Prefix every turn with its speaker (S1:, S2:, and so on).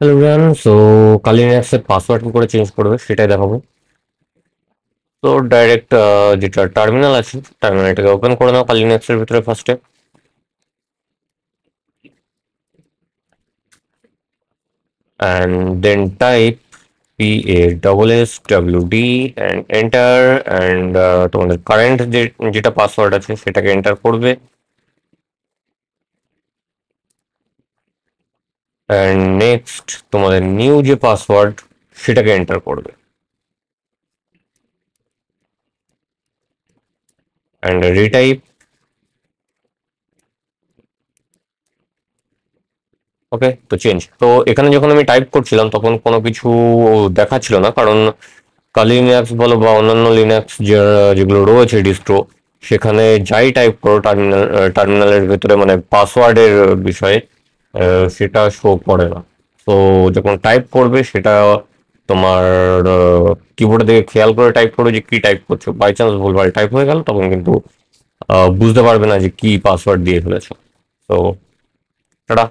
S1: Hello Riyan, so কালি লিনাক্সের password কি করে change করবে সেটাই দেখাবো। তো ডাইরেক্ট যেটা টার্মিনাল আছে, টার্মিনালটাকে ওপেন করে নাও কালি লিনাক্সের ভিতরে ফার্স্টে। And then type PASSWD and enter. And তোমাদের কারেন্ট যেটা পাসওয়ার্ড আছে সেটাকে এন্টার করবে। অ্যান্ড নেক্সট তোমাদের নিউ যে পাসওয়ার্ড সেটাকে এন্টার করবে। And retype. ওকে, তো চেঞ্জ। তো এখানে যখন আমি টাইপ করছিলাম তখন কোনো কিছু দেখাচ্ছিল না, কারণ কালি লিনাক্স বলো বা অন্যান্য লিনাক্স যেগুলো রয়েছে ডিস্ট্রো, সেখানে যাই টাইপ করো টার্মিনালের ভেতরে মানে পাসওয়ার্ডের বিষয়ে সেটা শো করে না। তো যখন টাইপ করবে সেটা তোমার কিবোর্ডে দিকে খেয়াল করে টাইপ করো যে কি টাইপ করছো। বাই চান্স ভুলভাল টাইপ হয়ে গেল তখন কিন্তু বুঝতে পারবে না যে কি পাসওয়ার্ড দিয়ে ফেলেছো। তো টাটা।